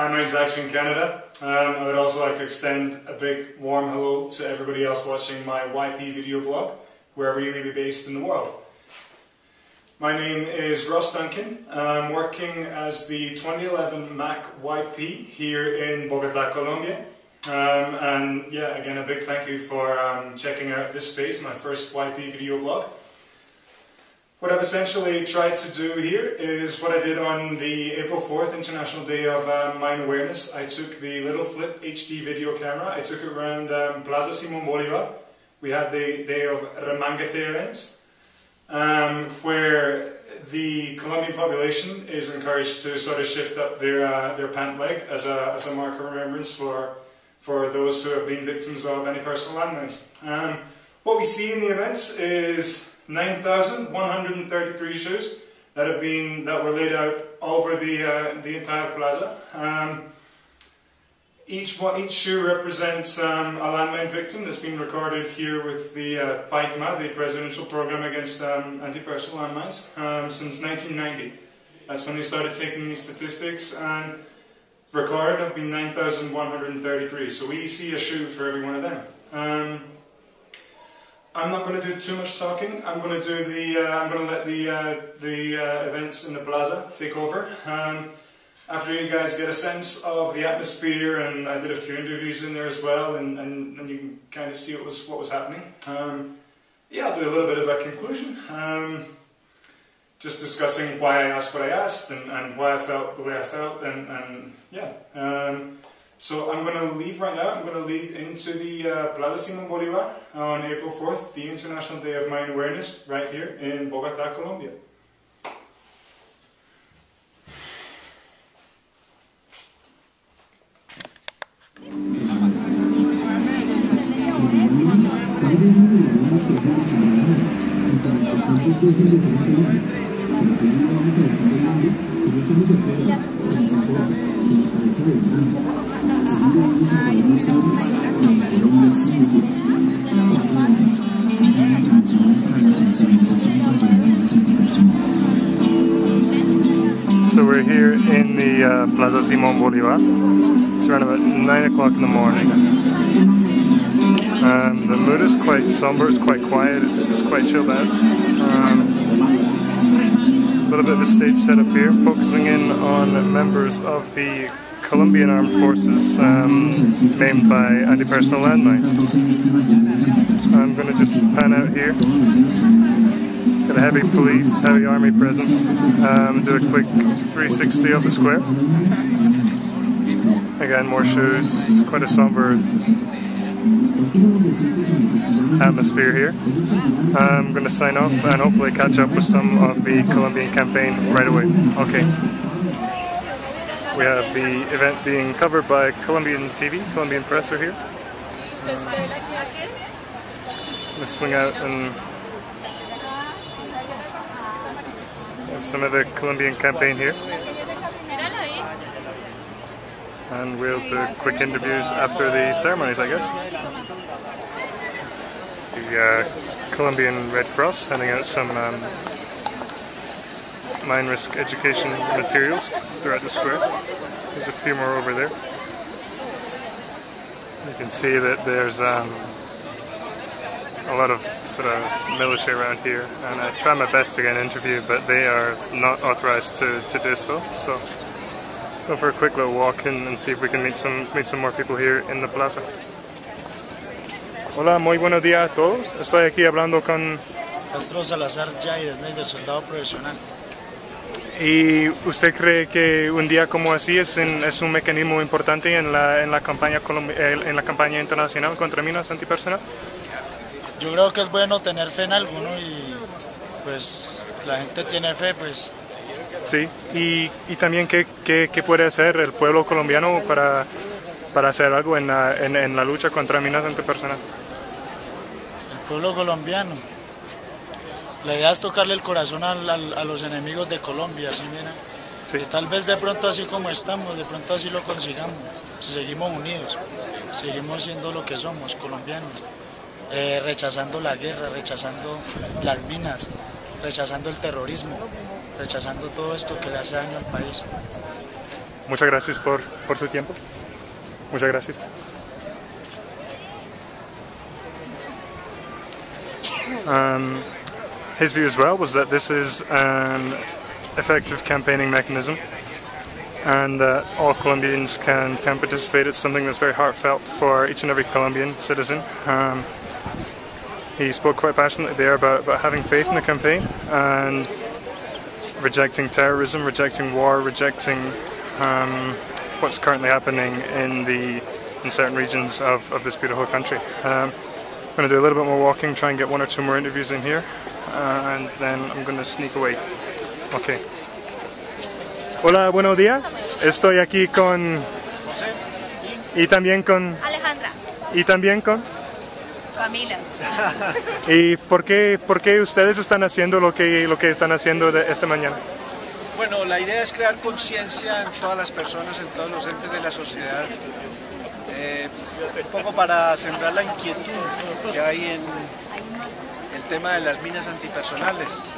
Landmines Action Canada. I would also like to extend a big warm hello to everybody else watching my YP video blog, wherever you may be based in the world. My name is Ross Duncan. I'm working as the 2011 MAC YP here in Bogotá, Colombia. And yeah, again, a big thank you for checking out this space, my first YP video blog. What I've essentially tried to do here is what I did on the April 4th International Day of Mine Awareness. I took the little flip HD video camera, I took it around Plaza Simón Bolívar. We had the Day of Remangate events, where the Colombian population is encouraged to sort of shift up their pant leg as a mark of remembrance for those who have been victims of anti-personal landmines. What we see in the events is 9,133 shoes that were laid out all over the entire plaza. Each shoe represents a landmine victim that's been recorded here with the PAICMA, the Presidential Program Against Anti-Personal Landmines, since 1990. That's when they started taking these statistics, and recorded have been 9,133. So we see a shoe for every one of them. I'm not going to do too much talking. I'm going to let the events in the plaza take over. After you guys get a sense of the atmosphere, and I did a few interviews in there as well, and you can kind of see what was happening. Yeah, I'll do a little bit of a conclusion, just discussing why I asked what I asked, and why I felt the way I felt, and yeah. So I'm going to leave right now. I'm going to lead into the Plaza Simón Bolívar on April 4th, the International Day of Mine Awareness, right here in Bogotá, Colombia. So we're here in the Plaza Simón Bolívar. It's around about 9 o'clock in the morning. The mood is quite somber, it's quite quiet, it's quite chilled out. A little bit of a stage setup here, focusing in on members of the Colombian armed forces named by anti-personal landmines. I'm going to just pan out here. Got a heavy police, heavy army presence. Do a quick 360 of the square. Again, more shoes, quite a somber atmosphere here. I'm going to sign off and hopefully catch up with some of the Colombian campaign right away. Okay. We have the event being covered by Colombian TV, Colombian press are here. I'm going to swing out and have some of the Colombian campaign here. And we'll do quick interviews after the ceremonies, I guess. The Colombian Red Cross handing out some mine risk education materials throughout the square. There's a few more over there. You can see that there's a lot of sort of military around here, and I try my best to get an interview, but they are not authorized to do so. So go for a quick little walk in and see if we can meet some more people here in the plaza. Hola, muy buenos días a todos. Estoy aquí hablando con Castro Salazar Yáñez, del soldado profesional. ¿Y usted cree que un día como así es un mecanismo importante en la campaña internacional contra minas antipersonal? Yo creo que es bueno tener fe en alguno y pues la gente tiene fe, pues. Sí, y también ¿qué puede hacer el pueblo colombiano para hacer algo en la lucha contra minas antipersonal? El pueblo colombiano. La idea es tocarle el corazón a los enemigos de Colombia, ¿sí, mira? Sí. Que tal vez de pronto así como estamos, de pronto así lo consigamos, si seguimos unidos, seguimos siendo lo que somos, colombianos, rechazando la guerra, rechazando las minas, rechazando el terrorismo, rechazando todo esto que le hace daño al país. muchas gracias por su tiempo. Muchas gracias. His view as well was that this is an effective campaigning mechanism and that all Colombians can participate. It's something that's very heartfelt for each and every Colombian citizen. He spoke quite passionately there about having faith in the campaign and rejecting terrorism, rejecting war, rejecting what's currently happening in certain regions of this beautiful country. I'm going to do a little bit more walking, try and get one or two more interviews in here, and then I'm going to sneak away. Okay. Hola, buenos días. Estoy aquí con José y también con Alejandra y también con Camila. ¿Y por qué ustedes están haciendo lo que están haciendo esta mañana? Bueno, la idea es crear conciencia en todas las personas, en todos los entes de la sociedad, un poco para sembrar la inquietud que hay en el tema de las minas antipersonales.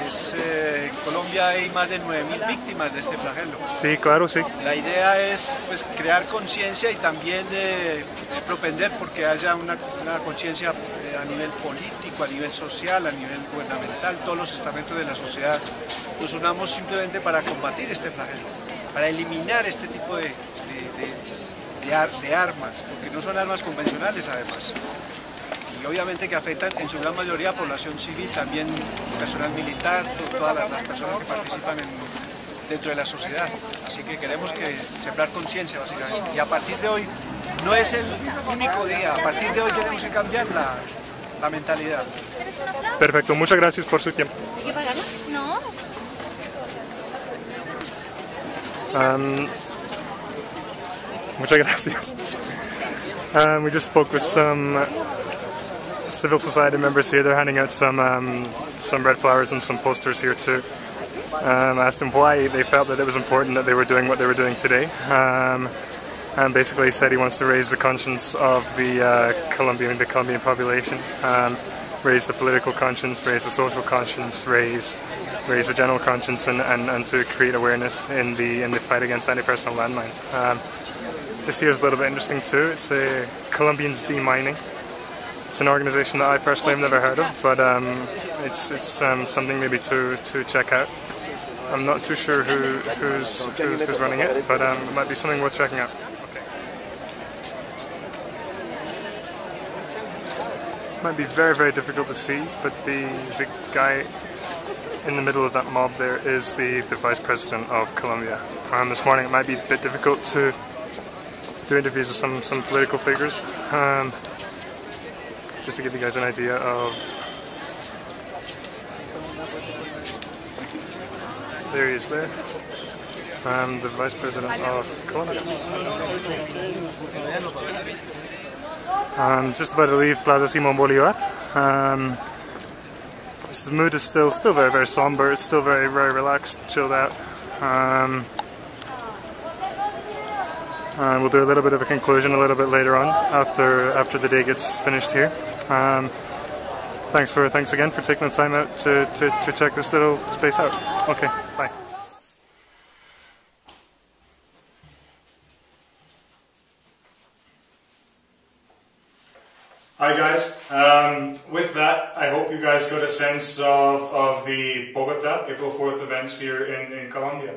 En Colombia hay más de 9.000 víctimas de este flagelo. Sí, claro, sí. La idea es pues, crear conciencia y también propender porque haya una conciencia a nivel político, a nivel social, a nivel gubernamental, todos los estamentos de la sociedad. Nos unamos simplemente para combatir este flagelo, para eliminar este tipo de armas, porque no son armas convencionales además. Y obviamente que afectan en su gran mayoría a población civil, también personal militar, todas las personas que participan dentro de la sociedad. Así que queremos sembrar conciencia básicamente. Y a partir de hoy, no es el único día, a partir de hoy tenemos que cambiar la mentalidad. Perfecto, muchas gracias por su tiempo. ¿Hay que pagarlo? No. Muchas gracias. We just spoke with some civil society members here. They're handing out some red flowers and some posters here too. I asked them why they felt that it was important that they were doing what they were doing today. And basically he said he wants to raise the conscience of the Colombian population, raise the political conscience, raise the social conscience, raise the general conscience, and to create awareness in the fight against anti-personal landmines. This here is a little bit interesting too. It's Colombians Demining. It's an organisation that I personally have never heard of, but it's something maybe to check out. I'm not too sure who's running it, but it might be something worth checking out. Okay. Might be very, very difficult to see, but the guy in the middle of that mob there is the Vice President of Colombia. This morning it might be a bit difficult to do interviews with some political figures. Just to give you guys an idea of... There he is there. The Vice President of Colombia. I'm just about to leave Plaza Simón Bolívar. This mood is still very, very somber. It's still very, very relaxed, chilled out. We'll do a little bit of a conclusion a little bit later on after the day gets finished here. Thanks again for taking the time out to check this little space out. Okay, bye. Hi guys, with that I hope you guys got a sense of the Bogotá April 4th events here in Colombia.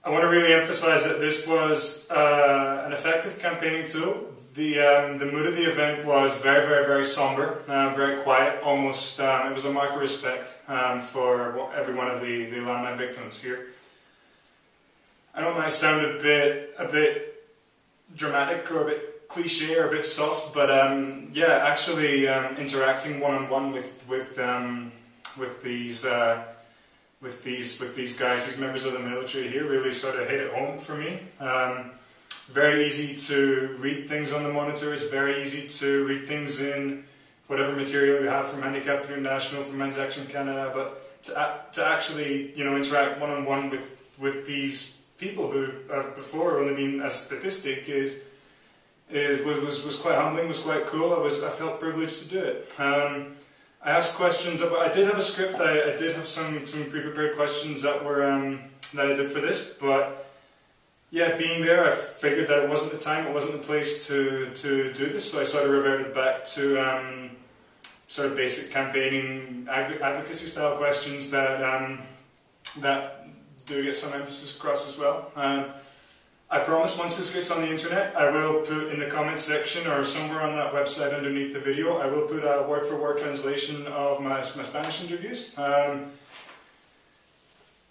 I want to really emphasize that this was an effective campaigning tool. The mood of the event was very, very, very somber, very quiet, almost, it was a mark of respect for every one of the landmine victims here. I know it might sound a bit dramatic or a bit cliche or a bit soft, but yeah, actually interacting one-on-one with these guys, these members of the military here, really sort of hit it home for me. Very easy to read things on the monitors, very easy to read things in whatever material you have from Handicapped International, from Men's Action Canada, but to actually, you know, interact one-on-one with these people who have before only been a statistic was quite humbling, was quite cool. I felt privileged to do it. I asked questions. I did have a script. I did have some pre-prepared questions that were I did for this, but yeah, being there, I figured that it wasn't the time, it wasn't the place to do this, so I sort of reverted back to sort of basic campaigning, advocacy style questions that that do get some emphasis across as well. I promise once this gets on the internet, I will put in the comment section or somewhere on that website underneath the video, I will put a word-for-word translation of my Spanish interviews.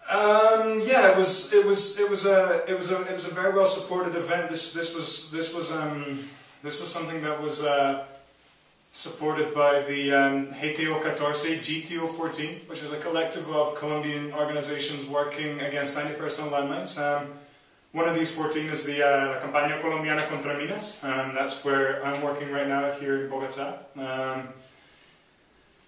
Yeah, it was a very well supported event. This was something that was supported by the GTO 14, GTO 14, which is a collective of Colombian organizations working against anti-personnel landmines. One of these 14 is the La Campaña Colombiana contra Minas. That's where I'm working right now here in Bogotá.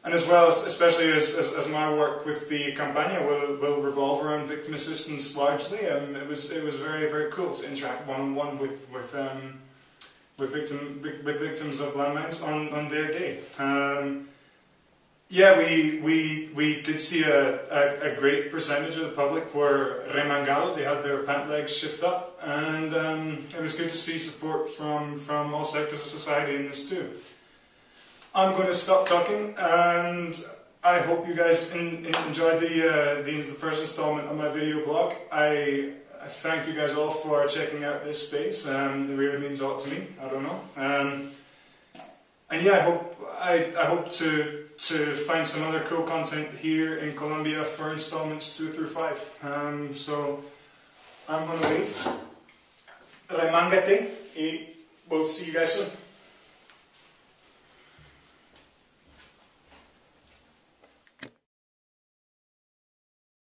And as well, especially as my work with the Campaña will revolve around victim assistance largely, it was very, very cool to interact one-on-one with victims of landmines on their day. Yeah, we did see a great percentage of the public were remangado, they had their pant legs shift up, and it was good to see support from all sectors of society in this too. I'm going to stop talking, and I hope you guys enjoyed the first installment of my video blog. I thank you guys all for checking out this space. It really means a lot to me. I don't know. And yeah, I hope to find some other cool content here in Colombia for installments 2 through 5. So I'm going to leave. Remangate, y we'll see you guys soon.